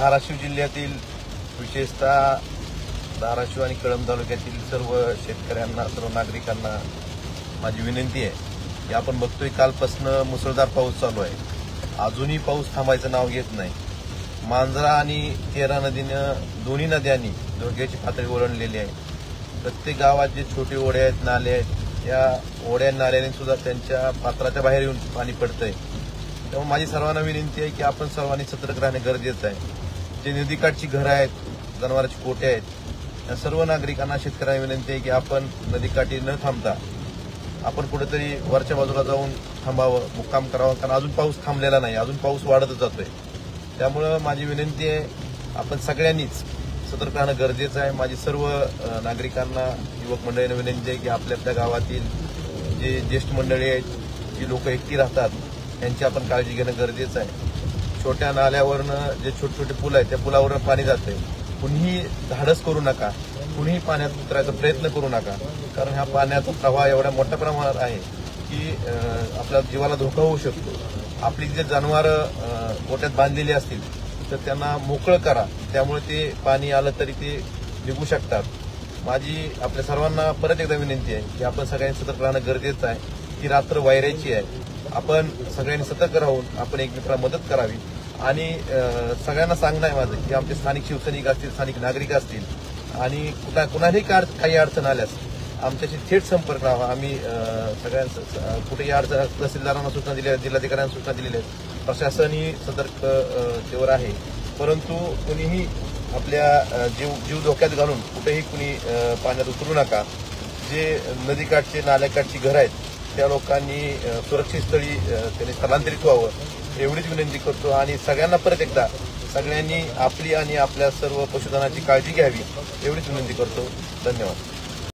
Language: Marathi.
धाराशिव जिल्ह्यातील विशेषतः धाराशिव आणि कळंब तालुक्यातील सर्व शेतकऱ्यांना, सर्व नागरिकांना माझी विनंती आहे की आपण बघतोय कालपासून मुसळधार पाऊस चालू आहे. अजूनही पाऊस थांबायचं नाव घेत नाही. मांजरा आणि तेरा नदीनं, दोन्ही नद्यांनी धोक्याची पातळी ओलांडलेली आहे. प्रत्येक गावात जे छोटे ओढे आहेत, नाले आहेत, या ओढ्या नाल्याने सुद्धा त्यांच्या पात्राच्या बाहेर येऊन पाणी पडतंय. त्यामुळे माझी सर्वांना विनंती आहे की आपण सर्वांनी सतर्क राहणे गरजेचं आहे. जे नदीकाठची घरं आहेत, जनावरांची कोटे आहेत, या सर्व नागरिकांना, शेतकऱ्यांना विनंती आहे की आपण नदीकाठी न थांबता आपण कुठेतरी वरच्या बाजूला जाऊन थांबावं, मुक्काम करावं. कारण अजून पाऊस थांबलेला नाही, अजून पाऊस वाढतच जातोय. त्यामुळे माझी विनंती आहे आपण सगळ्यांनीच सतर्क राहणं गरजेचं आहे. माझी सर्व नागरिकांना, युवक मंडळींना विनंती आहे की आपल्या आपल्या गावातील जे ज्येष्ठ मंडळी आहेत, जी लोक एकटी राहतात, त्यांची आपण काळजी घेणं गरजेचं आहे. छोट्या नाल्यावरनं जे छोटे छोटे पूल आहेत, त्या पुलावरनं पाणी जातंय. कुणीही धाडस करू नका, कुणीही पाण्यात उतरायचा प्रयत्न करू नका. कारण हा पाण्याचा प्रवाह एवढ्या मोठ्या प्रमाणात आहे की आपल्या जीवाला धोका होऊ शकतो. आपली जे जनावरं गोठ्यात बांधलेली असतील तर त्यांना मोकळं करा, त्यामुळे ते पाणी आलं तरी ते निघू शकतात. माझी आपल्या सर्वांना परत एकदा विनंती आहे की आपण सगळ्यांनी सतर्क राहणं गरजेचं आहे. ही रात्र वायऱ्याची आहे. आपण सगळ्यांनी सतर्क राहून आपण एकमेकांना मदत करावी. आणि सगळ्यांना सांगणं आहे माझं की आमचे स्थानिक शिवसैनिक असतील, स्थानिक नागरिक असतील, आणि कुणालाही काही अडचण आल्यास आमच्याशी थेट संपर्क राहावा. आम्ही सगळ्यांना कुठेही अडचण, तहसीलदारांना सूचना दिल्या आहेत, जिल्हाधिकाऱ्यांना सूचना दिलेल्या आहेत, प्रशासनही सतर्कतेवर आहे. परंतु कुणीही आपल्या जीव धोक्यात घालून कुठेही कुणी पाण्यात उतरू नका. जे नदीकाठचे, नाल्याकाठची घरं आहेत, त्या लोकांनी सुरक्षित स्थळी त्यांनी स्थलांतरित व्हावं एवढीच विनंती करतो. आणि सगळ्यांना परत एकदा सगळ्यांनी आपली आणि आपल्या सर्व पशुधनाची काळजी घ्यावी एवढीच विनंती करतो. धन्यवाद.